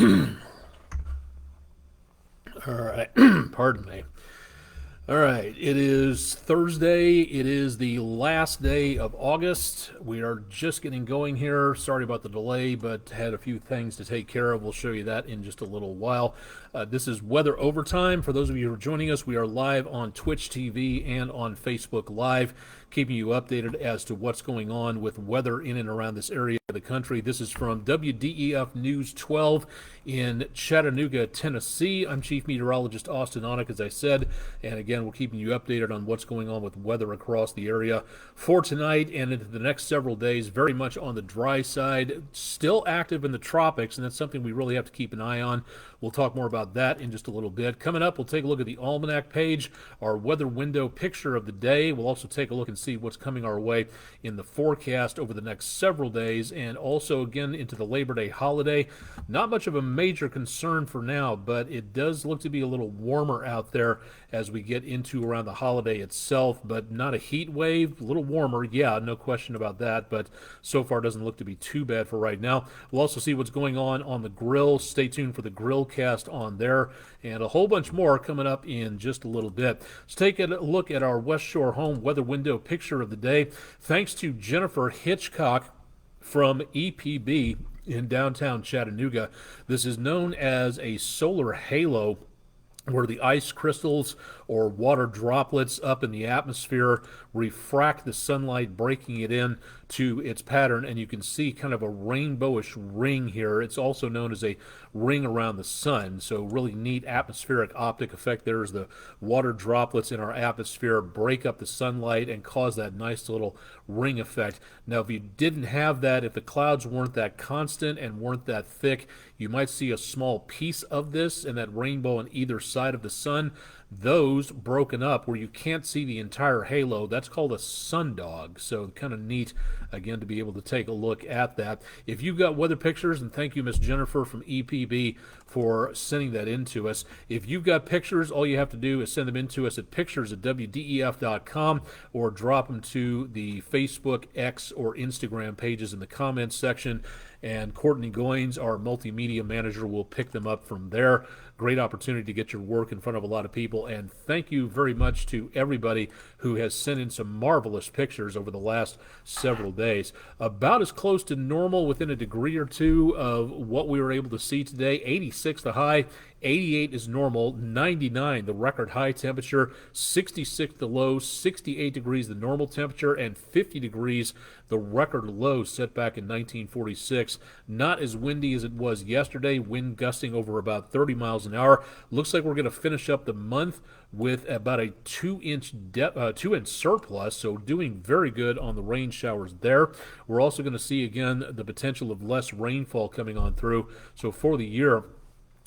All right. Pardon me. All right. It is Thursday. It is the last day of August. We are just getting going here. Sorry about the delay, but had a few things to take care of. We'll show you that in just a little while. This is Weather Overtime. For those of you who are joining us, we are live on Twitch TV and on Facebook Live, keeping you updated as to what's going on with weather in and around this area of the country. This is from WDEF News 12 in Chattanooga, Tennessee. I'm Chief Meteorologist Austen Onek, as I said, and again, we're keeping you updated on what's going on with weather across the area for tonight and into the next several days. Very much on the dry side, still active in the tropics, and that's something we really have to keep an eye on. We'll talk more about that in just a little bit. Coming up, we'll take a look at the Almanac page, our weather window picture of the day. We'll also take a look and see what's coming our way in the forecast over the next several days, and also again into the Labor Day holiday. Not much of a major concern for now, but it does look to be a little warmer out there as we get into around the holiday itself, but not a heat wave. A little warmer, yeah, no question about that, but so far doesn't look to be too bad for right now. We'll also see what's going on the grill. Stay tuned for the grill cast on there, and a whole bunch more coming up in just a little bit. Let's take a look at our West Shore home weather window picture of the day. Thanks to Jennifer Hitchcock from EPB in downtown Chattanooga. This is known as a solar halo, where the ice crystals or water droplets up in the atmosphere refract the sunlight, breaking it in to its pattern, and you can see kind of a rainbowish ring here. It's also known as a ring around the sun, so really neat atmospheric optic effect there as the water droplets in our atmosphere break up the sunlight and cause that nice little ring effect. Now, if you didn't have that, if the clouds weren't that constant and weren't that thick, you might see a small piece of this and that rainbow on either side of the sun. Those broken up where you can't see the entire halo, that's called a sundog. So kind of neat, again, to be able to take a look at that. If you've got weather pictures, and thank you, Miss Jennifer from EPB, for sending that in to us. If you've got pictures, all you have to do is send them in to us at pictures@wdef.com or drop them to the Facebook, X, or Instagram pages in the comments section, and Courtney Goins, our multimedia manager, will pick them up from there. Great opportunity to get your work in front of a lot of people, and thank you very much to everybody who has sent in some marvelous pictures over the last several days. About as close to normal, within a degree or two of what we were able to see today. 86 the high, 88 is normal, 99 the record high temperature, 66 the low, 68 degrees the normal temperature, and 50 degrees the record low set back in 1946. Not as windy as it was yesterday, wind gusting over about 30 miles an hour. Looks like we're going to finish up the month with about a 2-inch surplus, so doing very good on the rain showers there. We're also going to see again the potential of less rainfall coming on through. So for the year,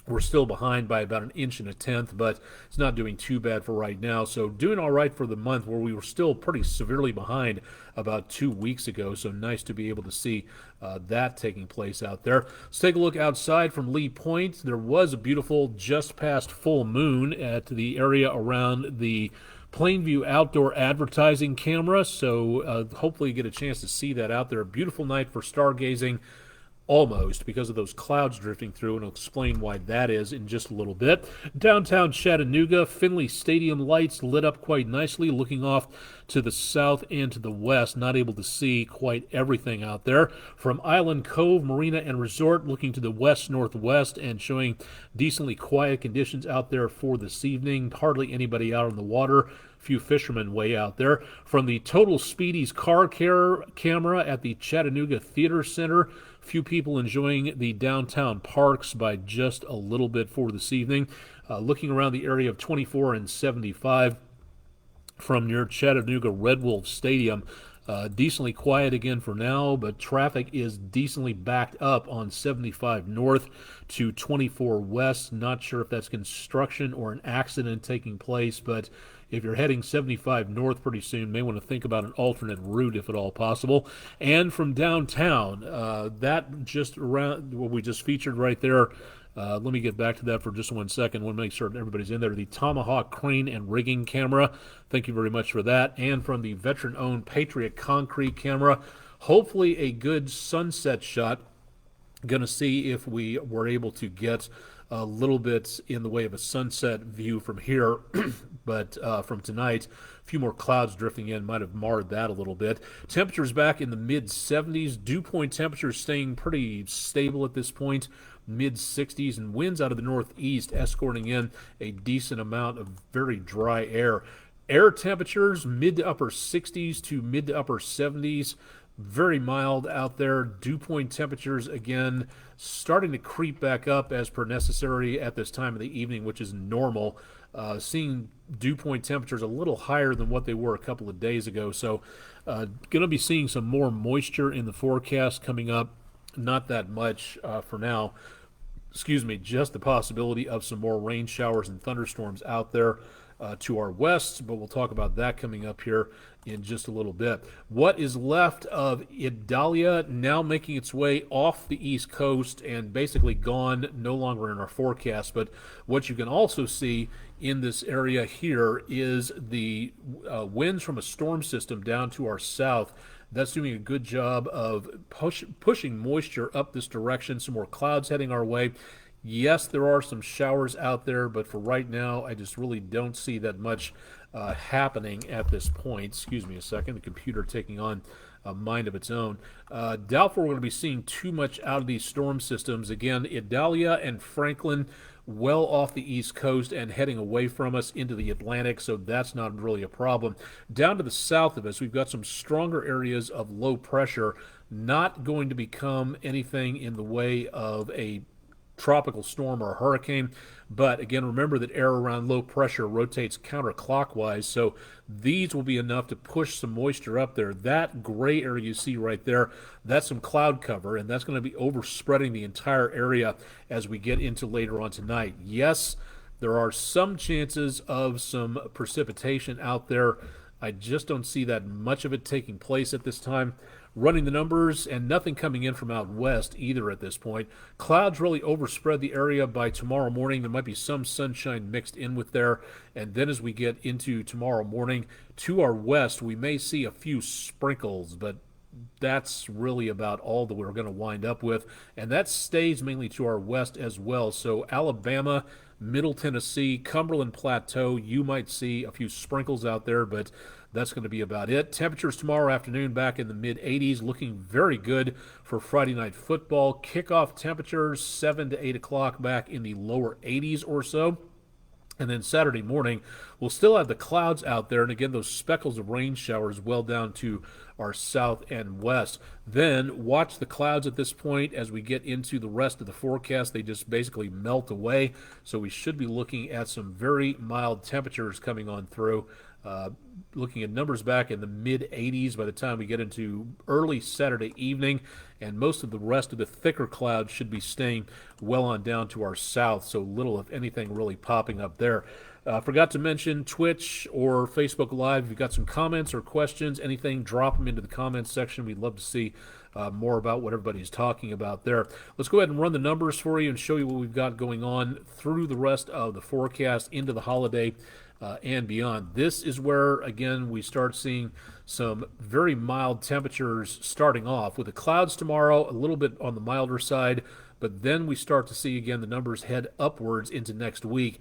we're still behind by about 1.1 inches, but it's not doing too bad for right now. So doing all right for the month, where we were still pretty severely behind about 2 weeks ago. So nice to be able to see that taking place out there. Let's take a look outside from Lee Point. There was a beautiful just past full moon at the area around the Plainview outdoor advertising camera. So hopefully you get a chance to see that out there. A beautiful night for stargazing. Almost, because of those clouds drifting through, and I'll explain why that is in just a little bit. Downtown Chattanooga, Finley Stadium lights lit up quite nicely, looking off to the south and to the west. Not able to see quite everything out there. From Island Cove Marina and Resort, looking to the west-northwest and showing decently quiet conditions out there for this evening. Hardly anybody out on the water. Few fishermen way out there. From the Total Speedies car care camera at the Chattanooga Theater Center, few people enjoying the downtown parks by just a little bit for this evening. Looking around the area of 24 and 75 from near Chattanooga Red Wolf Stadium, decently quiet again for now, but traffic is decently backed up on 75 north to 24 west. Not sure if that's construction or an accident taking place, but if you're heading 75 north pretty soon, may want to think about an alternate route if at all possible. And from downtown, that just around what we just featured right there. Let me get back to that for just 1 second. I want to make sure everybody's in there. The Tomahawk crane and rigging camera. Thank you very much for that. And from the veteran-owned Patriot Concrete camera, hopefully a good sunset shot Going to see if we were able to get a little bit in the way of a sunset view from here, but from tonight, a few more clouds drifting in might have marred that a little bit. Temperatures back in the mid-70s. Dew point temperatures staying pretty stable at this point, mid-60s, and winds out of the northeast escorting in a decent amount of very dry air. Air temperatures mid to upper 60s to mid to upper 70s. Very mild out there. Dew point temperatures, again, starting to creep back up as per necessary at this time of the evening, which is normal. Seeing dew point temperatures a little higher than what they were a couple of days ago. So going to be seeing some more moisture in the forecast coming up. Not that much for now. Excuse me, just the possibility of some more rain showers and thunderstorms out there to our west, but we'll talk about that coming up here in just a little bit. What is left of Idalia now making its way off the east coast and basically gone, no longer in our forecast, but what you can also see in this area here is the winds from a storm system down to our south. That's doing a good job of pushing moisture up this direction. Some more clouds heading our way. Yes, there are some showers out there, but for right now, I just really don't see that much happening at this point. Excuse me a second. The computer taking on a mind of its own. Doubtful we're going to be seeing too much out of these storm systems. Again, Idalia and Franklin well off the east coast and heading away from us into the Atlantic, so that's not really a problem. Down to the south of us, we've got some stronger areas of low pressure, not going to become anything in the way of a tropical storm or a hurricane, but again, remember that air around low pressure rotates counterclockwise, so these will be enough to push some moisture up there. That gray area you see right there, that's some cloud cover, and that's going to be overspreading the entire area as we get into later on tonight. Yes, there are some chances of some precipitation out there. I just don't see that much of it taking place at this time. Running the numbers, and nothing coming in from out west either at this point. Clouds really overspread the area by tomorrow morning. There might be some sunshine mixed in with there. And then as we get into tomorrow morning, to our west, we may see a few sprinkles, but that's really about all that we're going to wind up with. And that stays mainly to our west as well. So Alabama, Middle Tennessee, Cumberland Plateau, you might see a few sprinkles out there, but that's going to be about it. Temperatures tomorrow afternoon back in the mid-80s, looking very good for Friday night football. Kickoff temperatures 7 to 8 o'clock back in the lower 80s or so. And then Saturday morning, we'll still have the clouds out there, and again, those speckles of rain showers well down to our south and west. Then watch the clouds at this point as we get into the rest of the forecast. They just basically melt away, so we should be looking at some very mild temperatures coming on through. Looking at numbers back in the mid-80s by the time we get into early Saturday evening, and most of the rest of the thicker clouds should be staying well on down to our south, so little, if anything, really popping up there. Forgot to mention Twitch or Facebook Live. If you've got some comments or questions, anything, drop them into the comments section. We'd love to see more about what everybody's talking about there. Let's go ahead and run the numbers for you and show you what we've got going on through the rest of the forecast into the holiday and beyond. This is where, again, we start seeing some very mild temperatures starting off with the clouds tomorrow, a little bit on the milder side, but then we start to see, again, the numbers head upwards into next week.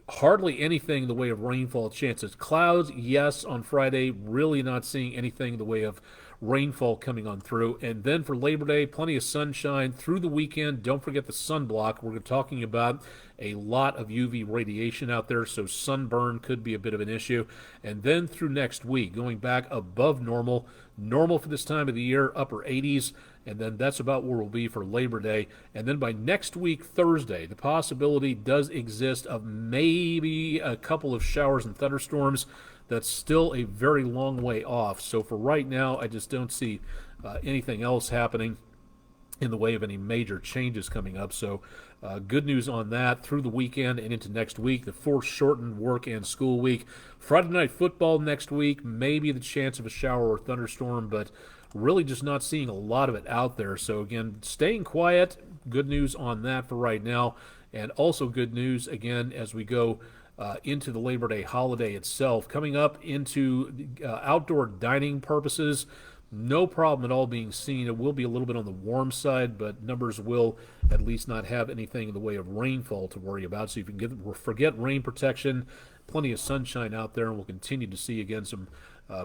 Hardly anything in the way of rainfall chances. Clouds, yes, on Friday, really not seeing anything in the way of rainfall coming on through. And then for Labor Day, plenty of sunshine through the weekend. Don't forget the sunblock. We're talking about a lot of UV radiation out there, so sunburn could be a bit of an issue. And then through next week, going back above normal for this time of the year, upper 80s, and then that's about where we'll be for Labor Day. And then by next week, Thursday, the possibility does exist of maybe a couple of showers and thunderstorms. That's still a very long way off. So for right now, I just don't see anything else happening in the way of any major changes coming up. So good news on that through the weekend and into next week, the foreshortened work and school week. Friday night football next week, maybe the chance of a shower or thunderstorm, but really just not seeing a lot of it out there. So again, staying quiet, good news on that for right now. And also good news, again, as we go into the Labor Day holiday itself. Coming up into outdoor dining purposes, No problem at all being seen. It will be a little bit on the warm side, but numbers will at least not have anything in the way of rainfall to worry about. So you can forget rain protection, plenty of sunshine out there, and we'll continue to see again some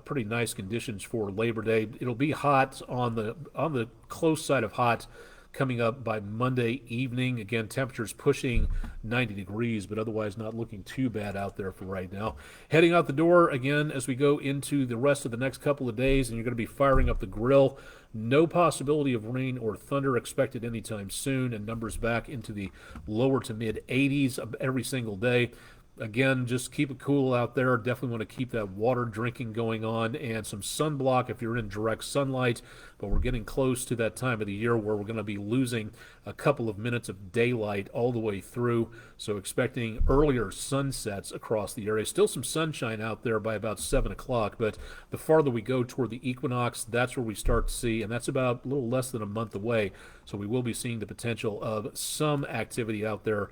pretty nice conditions for Labor Day. It'll be hot on the close side of hot coming up by Monday evening. Again, temperatures pushing 90 degrees, but otherwise not looking too bad out there for right now. Heading out the door again as we go into the rest of the next couple of days, and you're going to be firing up the grill. No possibility of rain or thunder expected anytime soon, and numbers back into the lower to mid 80s every single day. Again, just keep it cool out there. Definitely want to keep that water drinking going on and some sunblock if you're in direct sunlight. But we're getting close to that time of the year where we're going to be losing a couple of minutes of daylight all the way through. So expecting earlier sunsets across the area. Still some sunshine out there by about 7 o'clock. But the farther we go toward the equinox, that's where we start to see. And that's about a little less than a month away. So we will be seeing the potential of some activity out there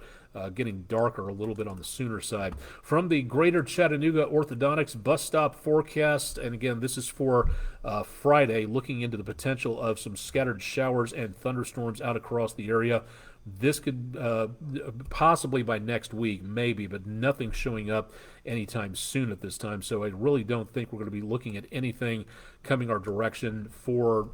getting darker a little bit on the sooner side. From the Greater Chattanooga Orthodontics bus stop forecast, and again, this is for Friday, looking into the potential of some scattered showers and thunderstorms out across the area. This could possibly by next week, maybe, but nothing showing up anytime soon at this time. So I really don't think we're going to be looking at anything coming our direction for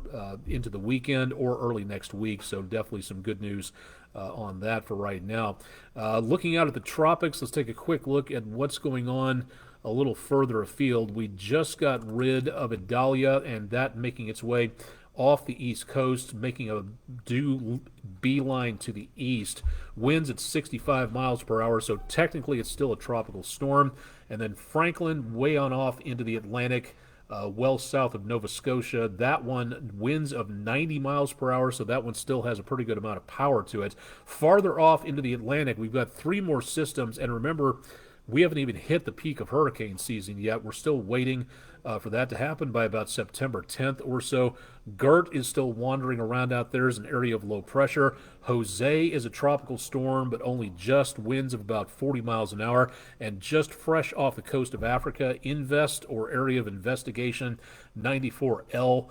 into the weekend or early next week. So definitely some good news on that for right now. Looking out at the tropics, let's take a quick look at what's going on a little further afield. We just got rid of Idalia, and that making its way off the east coast, making a due beeline to the east. Winds at 65 miles per hour, so technically it's still a tropical storm. And then Franklin way on off into the Atlantic, well south of Nova Scotia. That one, winds of 90 miles per hour, so that one still has a pretty good amount of power to it. Farther off into the Atlantic, we've got 3 more systems, and remember, we haven't even hit the peak of hurricane season yet. We're still waiting for that to happen by about September 10th or so. Gert is still wandering around out there as an area of low pressure. Jose is a tropical storm, but only just winds of about 40 miles an hour. And just fresh off the coast of Africa, Invest, or area of investigation, 94L.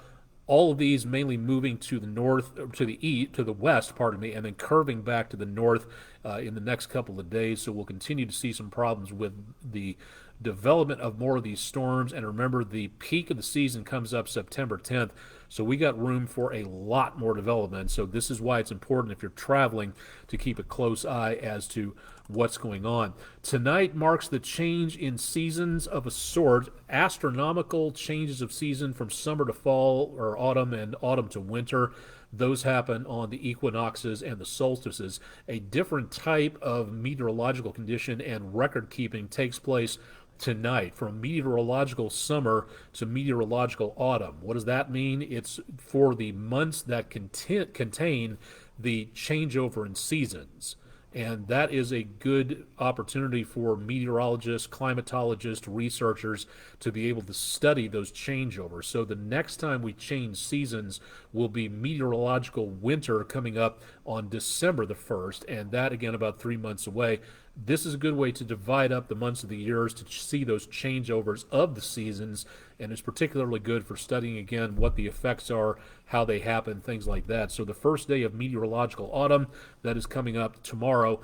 All of these mainly moving to the north, to the east, to the west, pardon me, and then curving back to the north in the next couple of days. So we'll continue to see some problems with the development of more of these storms. And remember, the peak of the season comes up September 10th. So we got room for a lot more development. So this is why it's important if you're traveling to keep a close eye as to what's going on. Tonight marks the change in seasons of a sort, astronomical changes of season from summer to fall or autumn and autumn to winter. Those happen on the equinoxes and the solstices. A different type of meteorological condition and record keeping takes place tonight, from meteorological summer to meteorological autumn. What does that mean? It's for the months that contain the changeover in seasons. And that is a good opportunity for meteorologists, climatologists, researchers to be able to study those changeovers. So the next time we change seasons will be meteorological winter coming up on December the 1st, and that again about 3 months away. This is a good way to divide up the months of the years to see those changeovers of the seasons, and it's particularly good for studying again what the effects are, how they happen, things like that. So the first day of meteorological autumn, that is coming up tomorrow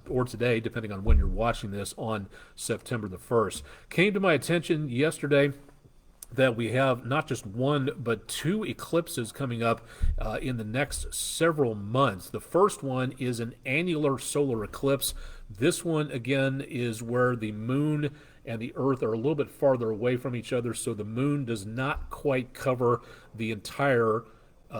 or today, depending on when you're watching this, on September the 1st. Came to my attention yesterday that we have not just 1 but 2 eclipses coming up in the next several months. The first one is an annular solar eclipse. This one, again, is where the moon and the Earth are a little bit farther away from each other, so the moon does not quite cover the entire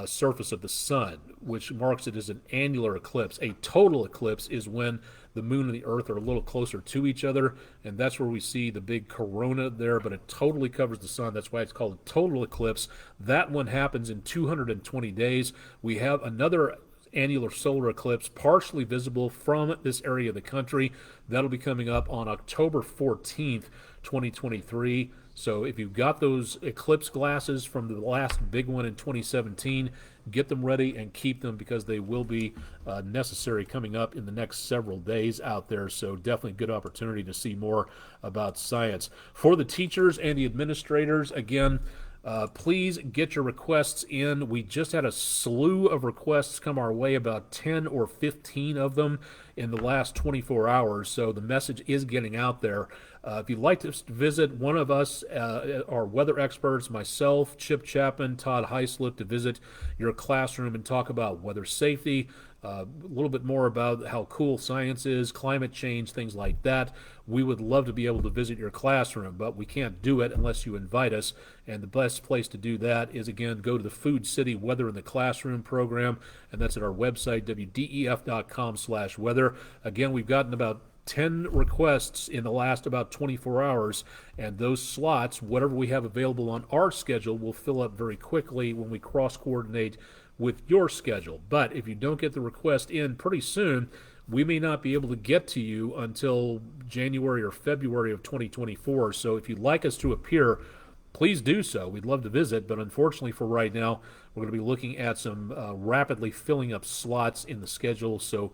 surface of the sun, which marks it as an annular eclipse. A total eclipse is when the moon and the Earth are a little closer to each other, and that's where we see the big corona there, but it totally covers the sun. That's why it's called a total eclipse. That one happens in 220 days. We have another annular solar eclipse partially visible from this area of the country. That'll be coming up on October 14th, 2023. So if you've got those eclipse glasses from the last big one in 2017, get them ready and keep them, because they will be necessary coming up in the next several days out there. So definitely a good opportunity to see more about science. For the teachers and the administrators, again, Please get your requests in. We just had a slew of requests come our way, about 10 or 15 of them in the last 24 hours, so the message is getting out there. If you'd like to visit one of us, our weather experts, myself, Chip Chapman, Todd Heislip, to visit your classroom and talk about weather safety, a little bit more about how cool science is, climate change, things like that. We would love to be able to visit your classroom, but we can't do it unless you invite us. And the best place to do that is, again, go to the Food City Weather in the Classroom program, and that's at our website, wdef.com/weather. Again, we've gotten about 10 requests in the last about 24 hours, and those slots, whatever we have available on our schedule, will fill up very quickly when we cross-coordinate with your schedule. But if you don't get the request in pretty soon, we may not be able to get to you until January or February of 2024. So if you'd like us to appear, please do so. We'd love to visit, but unfortunately for right now, we're going to be looking at some rapidly filling up slots in the schedule. So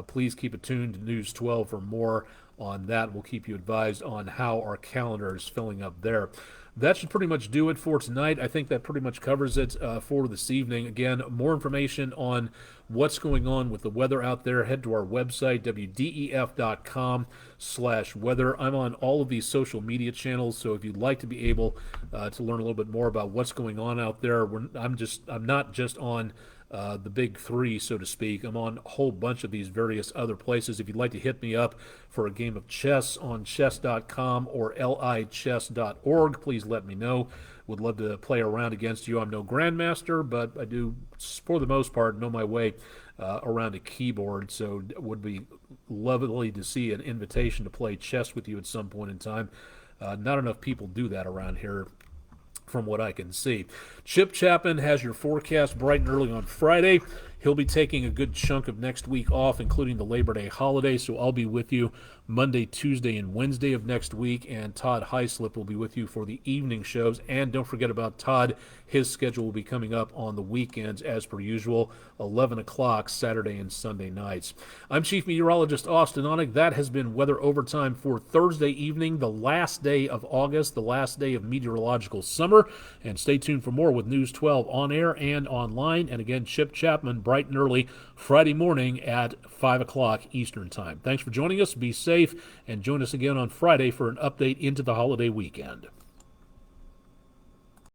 please keep it tuned to News 12 for more on that. We'll keep you advised on how our calendar is filling up there. That should pretty much do it for tonight. I think that pretty much covers it for this evening. Again, more information on what's going on with the weather out there, head to our website, wdef.com/weather. I'm on all of these social media channels, so if you'd like to be able to learn a little bit more about what's going on out there, I'm not just on the big three, so to speak. I'm on a whole bunch of these various other places. If you'd like to hit me up for a game of chess on chess.com or lichess.org, please let me know. Would love to play around against you. I'm no grandmaster, but I do, for the most part, know my way around a keyboard, so it would be lovely to see an invitation to play chess with you at some point in time. Not enough people do that around here, from what I can see. Chip Chapman has your forecast bright and early on Friday. He'll be taking a good chunk of next week off, including the Labor Day holiday, so I'll be with you Monday, Tuesday, and Wednesday of next week, and Todd Heislip will be with you for the evening shows. And don't forget about Todd. His schedule will be coming up on the weekends as per usual, 11 o'clock Saturday and Sunday nights. I'm Chief Meteorologist Austen Onek. That has been Weather Overtime for Thursday evening, the last day of August, the last day of meteorological summer. And stay tuned for more with News 12 on air and online. And again, Chip Chapman, bright and early Friday morning at 5 o'clock Eastern Time. Thanks for joining us. Be safe, and join us again on Friday for an update into the holiday weekend.